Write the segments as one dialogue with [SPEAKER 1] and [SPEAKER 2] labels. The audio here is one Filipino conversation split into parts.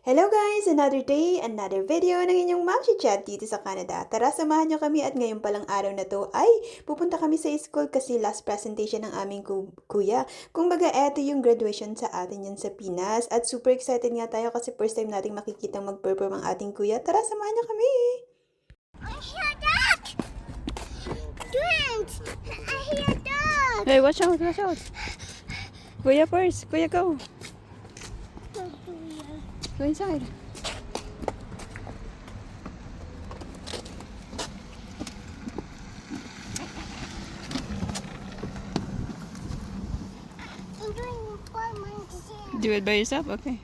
[SPEAKER 1] Hello guys! Another day, another video ng inyong Ma'am si Chad dito sa Canada. Tara, samahan niyo kami at ngayon palang araw na to ay pupunta kami sa school kasi last presentation ng aming kuya. Kung baga, eto yung graduation sa atin yan sa Pinas at super excited nga tayo kasi first time nating makikitang mag-perform ang ating kuya. Tara, samahan niyo kami!
[SPEAKER 2] I hear a dog! Grant! I hear a dog!
[SPEAKER 1] Hey, watch out, watch out! Kuya first, kuya go! Go inside.
[SPEAKER 2] I'm doing one more to
[SPEAKER 1] Do it by yourself? Okay.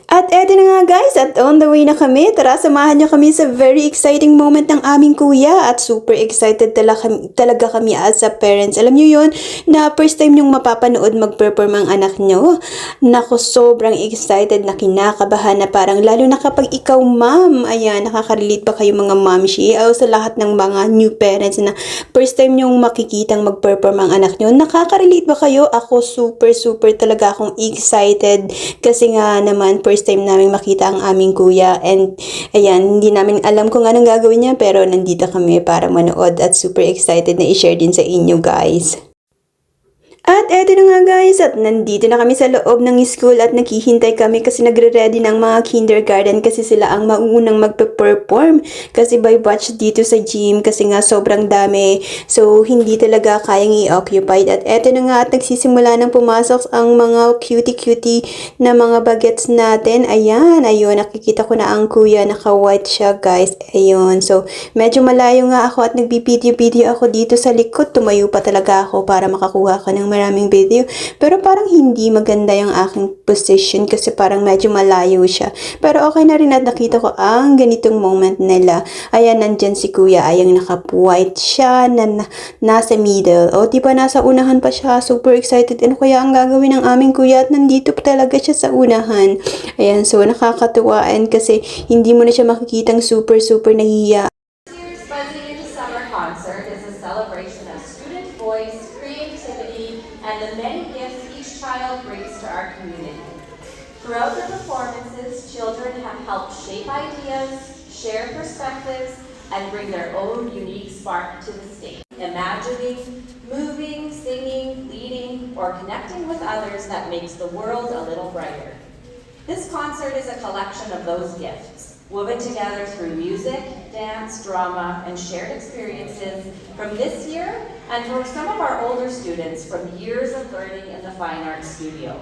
[SPEAKER 2] At
[SPEAKER 1] At eto na nga guys, at on the way na kami. Tara, samahan niyo kami sa very exciting moment ng aming kuya. At super excited talaga kami as a parents. Alam niyo yun, na first time niyong mapapanood mag-perform ang anak niyo. Nako, sobrang excited na kinakabahan na parang lalo na kapag ikaw ma'am. Ayan, nakaka-relate ba kayo mga mamshi? O sa lahat ng mga new parents na first time niyong makikitang mag-perform ang anak niyo. Nakaka-relate ba kayo? Ako super talaga akong excited. Kasi nga naman, first time namin makita ang aming kuya and ayan, hindi namin alam kung anong gagawin niya pero nandito kami para manood at super excited na i-share din sa inyo guys. At eto na nga guys, at nandito na kami sa loob ng school at naghihintay kami kasi nagre-ready ng mga kindergarten kasi sila ang mauunang magpe-perform kasi by batch dito sa gym kasi nga sobrang dami so hindi talaga kayang i-occupied. At eto na nga at nagsisimula ng pumasok ang mga cutie na mga bagets natin. Ayan, ayun, nakikita ko na ang kuya, naka-white siya guys. Ayun, so medyo malayo nga ako at nagbi-video ako dito sa likod. Tumayo pa talaga ako para makakuha ko ng maraming video. Pero parang hindi maganda yung aking position kasi parang medyo malayo siya. Pero okay na rin at nakita ko ang ganitong moment nila. Ayan, nandyan si kuya. Ayang naka-white siya na nasa middle. O, diba nasa unahan pa siya. Super excited. Ano kaya ang gagawin ng aming kuya? At nandito pa talaga siya sa unahan. Ayan, so nakakatuwaan kasi hindi mo na siya makikitang super nahihiya.
[SPEAKER 3] This year's Buzzing Into Summer concert is a celebration of student voice, creativity, and the many gifts each child brings to our community. Throughout the performances, children have helped shape ideas, share perspectives, and bring their own unique spark to the stage. Imagining, moving, singing, leading, or connecting with others that makes the world a little brighter. This concert is a collection of those gifts, woven together through music, dance, drama, and shared experiences from this year and for some of our older students from years of learning in the Fine Arts Studio.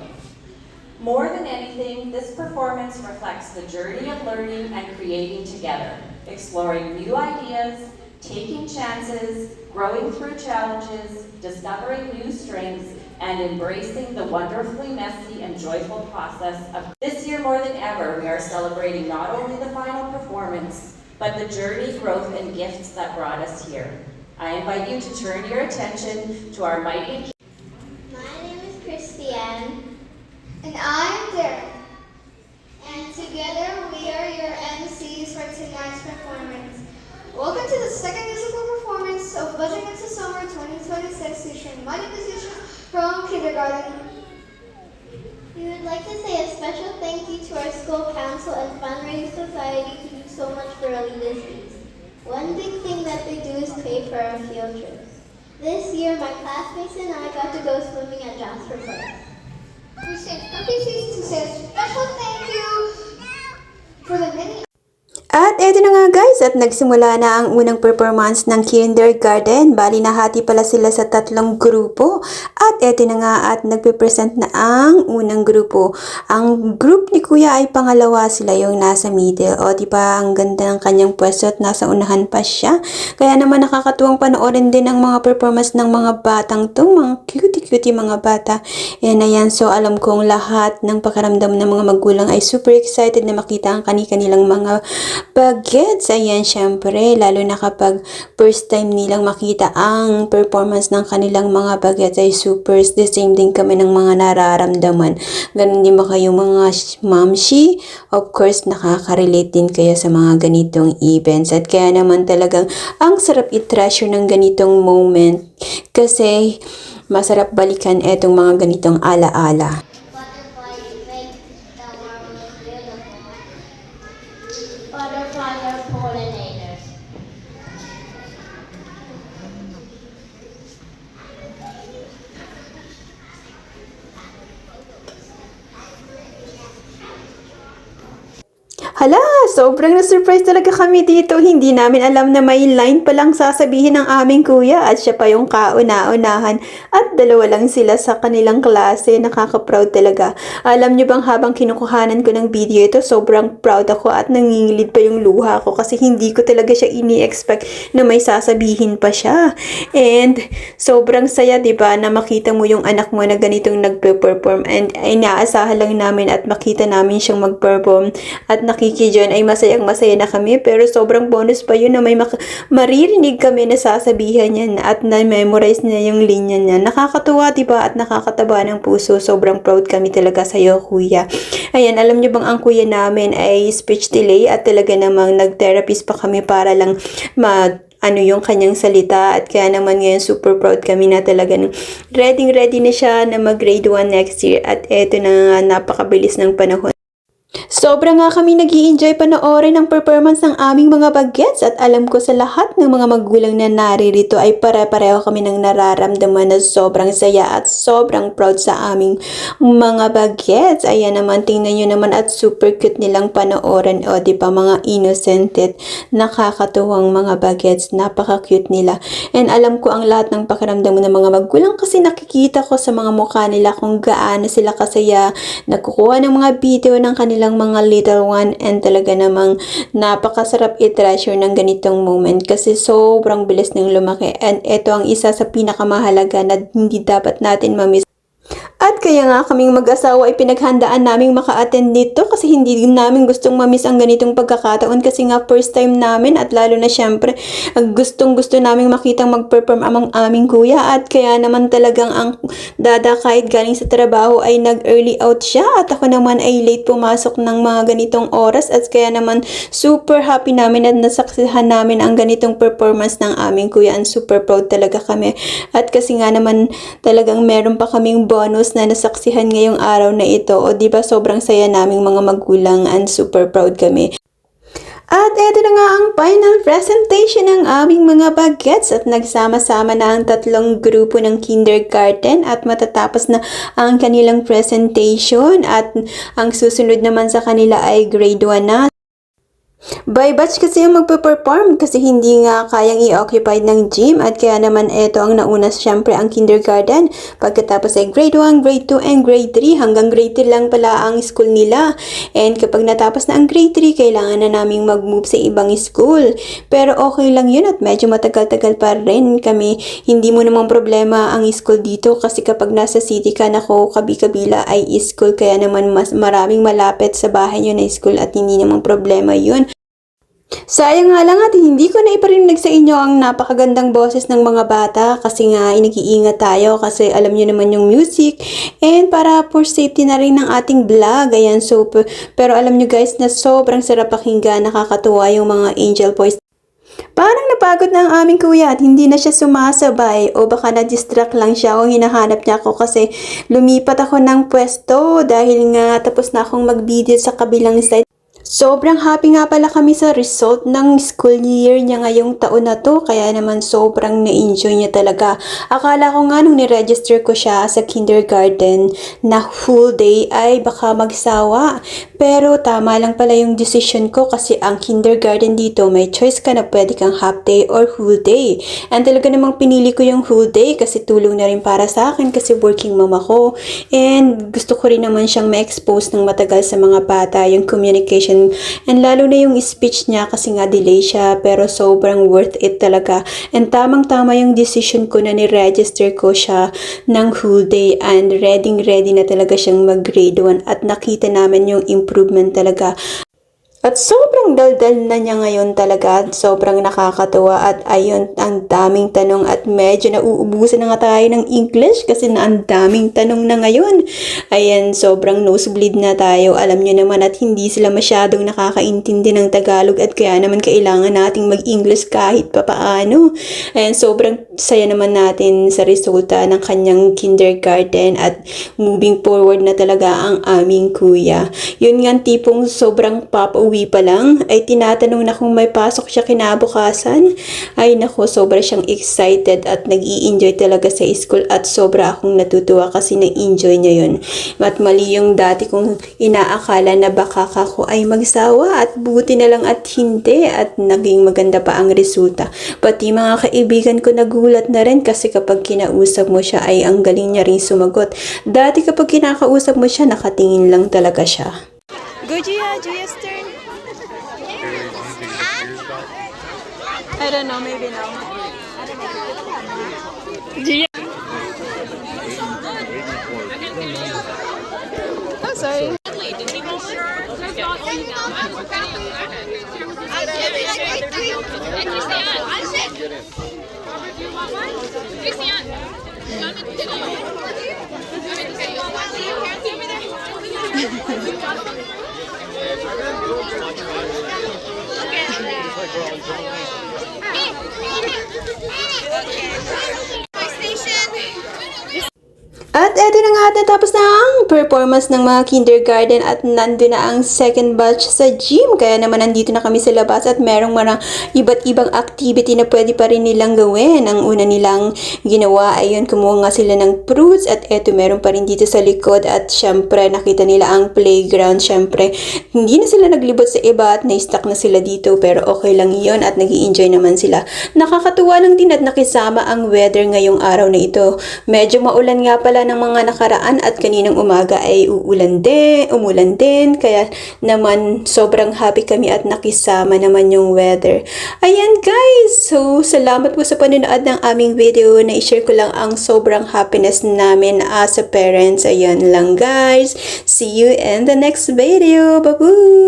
[SPEAKER 3] More than anything, this performance reflects the journey of learning and creating together, exploring new ideas, taking chances, growing through challenges, discovering new strengths, and embracing the wonderfully messy and joyful process of this year. More than ever, we are celebrating not only the final performance, but the journey, growth, and gifts that brought us here. I invite you to turn your attention to our mighty.
[SPEAKER 2] My name is Christiane. And I'm Darren. And together we are your MCs for tonight's performance. Welcome to the second musical performance of Buzzing Into Summer 2026 featuring mighty musicians from kindergarten. We would like to say a special thank you to our school council and fundraising society who do so much for early disease. One big thing that they do is pay for our field trips. This year, my classmates and I got to go swimming at Jasper Park. We sent puppies to say a special thank you for the many.
[SPEAKER 1] At eto na nga guys, at nagsimula na ang unang performance ng kindergarten. Bali nahati pala sila sa 3 grupo. At eto na nga at nagpe-present na ang unang grupo. Ang group ni kuya ay pangalawa, sila yung nasa middle. O diba ang ganda ng kanyang pwesto at nasa unahan pa siya. Kaya naman nakakatuwang panoorin din ang mga performance ng mga batang to, mga cutie mga bata. Ayan, so alam kong lahat ng pakaramdam ng mga magulang ay super excited na makita ang kanilang mga bagets. Ayan, syempre, lalo na kapag first time nilang makita ang performance ng kanilang mga bagets ay super the same din kami ng mga nararamdaman. Ganun din ba kayo mga mamshi? Of course, nakaka-relate din kayo sa mga ganitong events. At kaya naman talagang ang sarap i-treasure ng ganitong moment kasi masarap balikan etong mga ganitong alaala.
[SPEAKER 2] But
[SPEAKER 1] Hala, sobrang na-surprise talaga kami dito. Hindi namin alam na may line palang sasabihin ng aming kuya at siya pa yung kauna-unahan at dalawa lang sila sa kanilang klase. Nakaka-proud talaga. Alam nyo bang habang kinukuhanan ko ng video ito, sobrang proud ako at nangingilid pa yung luha ko kasi hindi ko talaga siya ini-expect na may sasabihin pa siya. And sobrang saya, diba, na makita mo yung anak mo na ganitong nagpe-perform and inaasahan lang namin at makita namin siyang mag-perform at nakiki-join ay masayang-masaya na kami, pero sobrang bonus pa yun na may maririnig kami na sasabihan niya at na-memorize niya yung linya niya. Nakakatuwa, diba, at nakakataba ng puso. Sobrang proud kami talaga sa'yo, kuya. Ayan, alam niyo bang ang kuya namin ay speech delay at talaga namang nag-therapist pa kami para lang yung kanyang salita at kaya naman ngayon super proud kami na talaga ready na siya na mag-grade 1 next year at eto na nga, napakabilis ng panahon. Sobra nga kami nag-i-enjoy panoorin ang performance ng aming mga bagets at alam ko sa lahat ng mga magulang na naririto ay pare-pareho kami ng nararamdaman na sobrang saya at sobrang proud sa aming mga bagets. Ayan naman, tingnan nyo naman at super cute nilang panoorin. O diba, mga innocent at nakakatuwang mga bagets, napaka-cute nila. And alam ko ang lahat ng pakiramdam ng mga magulang kasi nakikita ko sa mga mukha nila kung gaano sila kasaya, nagkukuha ng mga video ng kanilang mga little one and talaga namang napakasarap i-treasure ng ganitong moment kasi sobrang bilis ng lumaki and ito ang isa sa pinakamahalaga na hindi dapat natin mamiss. At kaya nga kaming mag-asawa ay pinaghandaan naming maka-attend nito kasi hindi namin gustong mamiss ang ganitong pagkakataon kasi nga first time namin at lalo na syempre gustong-gusto naming makitang mag-perform amang aming kuya at kaya naman talagang ang dada kahit galing sa trabaho ay nag-early out siya at ako naman ay late pumasok ng mga ganitong oras at kaya naman super happy namin at nasaksihan namin ang ganitong performance ng aming kuya and super proud talaga kami at kasi nga naman talagang meron pa kaming bonus na nasaksihan ngayong araw na ito. O diba, sobrang saya naming mga magulang and super proud kami. At eto na nga ang final presentation ng aming mga bagets at nagsama-sama na ang tatlong grupo ng kindergarten at matatapos na ang kanilang presentation at ang susunod naman sa kanila ay grade 1 na. By batch kasi yung magpe-perform kasi hindi nga kayang i-occupy ng gym at kaya naman eto ang nauna syempre ang kindergarten. Pagkatapos ay grade 1, grade 2, and grade 3 hanggang grade 3 lang pala ang school nila. And kapag natapos na ang grade 3, kailangan na naming mag-move sa ibang school. Pero okay lang yun at medyo matagal-tagal pa rin kami. Hindi mo namang problema ang school dito kasi kapag nasa city ka, nako, kabi-kabila ay school kaya naman mas maraming malapit sa bahay nyo na school at hindi namang problema yun. Sayang nga lang at hindi ko na iparinig sa inyo ang napakagandang boses ng mga bata kasi nga nag-iingat tayo kasi alam nyo naman yung music and para for safety na rin ng ating vlog. Ayan, so, pero alam nyo guys na sobrang sarap pakinggan, nakakatuwa yung mga angel voice. Parang napagod na ang aming kuya at hindi na siya sumasabay o baka na-distract lang siya o hinahanap niya ako kasi lumipat ako ng pwesto dahil nga tapos na akong mag-video sa kabilang side. Sobrang happy nga pala kami sa result ng school year niya ngayong taon na to, kaya naman sobrang na-enjoy niya talaga. Akala ko nga nung ni-register ko siya sa kindergarten na full day ay baka magsawa. Pero tama lang pala yung decision ko kasi ang kindergarten dito may choice ka na pwede kang half day or full day. And talaga namang pinili ko yung full day kasi tulong na rin para sa akin kasi working mom ako. And gusto ko rin naman siyang ma-expose ng matagal sa mga bata, yung communication. And lalo na yung speech niya kasi nga delay siya pero sobrang worth it talaga. And tamang-tama yung decision ko na ni-register ko siya ng whole day and ready na talaga siyang mag-grade 1 at nakita namin yung improvement talaga. At sobrang daldal na niya ngayon talaga at sobrang nakakatuwa at ayun, ang daming tanong at medyo nauubusan na nga tayo ng English kasi na ang daming tanong na ngayon. Ayan, sobrang nosebleed na tayo. Alam niyo naman at hindi sila masyadong nakakaintindi ng Tagalog at kaya naman kailangan nating mag-English kahit papaano. Ayan, sobrang saya naman natin sa resulta ng kanyang kindergarten at moving forward na talaga ang aming kuya. Yun nga tipong sobrang papauwi pa lang ay tinatanong na kung may pasok siya kinabukasan. Ay nako, sobra siyang excited at nag-i-enjoy talaga sa school at sobra akong natutuwa kasi na-enjoy niya yun. At mali yung dati kong inaakala na baka ako ay magsawa at buti na lang at hindi at naging maganda pa ang resulta. Pati mga kaibigan ko nagulat na rin kasi kapag kinausap mo siya ay ang galing niya rin sumagot. Dati kapag kinakausap mo siya, nakatingin lang talaga siya. Go Gia, Gia's turn. I don't know, maybe no. Gia. I'm sorry. At eto na nga, natapos na ang performance ng mga kindergarten at nandun na ang second batch sa gym. Kaya naman nandito na kami sa labas at merong mga iba't ibang activity na pwede pa rin nilang gawin. Ang una nilang ginawa ay yun, kumuha nga sila ng fruits at eto meron pa rin dito sa likod at syempre nakita nila ang playground. Syempre hindi na sila naglibot sa iba at na-stuck na sila dito pero okay lang yun at nag-i-enjoy naman sila. Nakakatuwa lang din at nakisama ang weather ngayong araw na ito. Medyo maulan nga pala ng mga nakaraan at kaninang umaga ay umulan din, kaya naman sobrang happy kami at nakisama naman yung weather. Ayan guys, so salamat po sa panonood ng aming video. Na-share ko lang ang sobrang happiness namin as a parents. Ayan lang guys, see you in the next video. Bye-bye!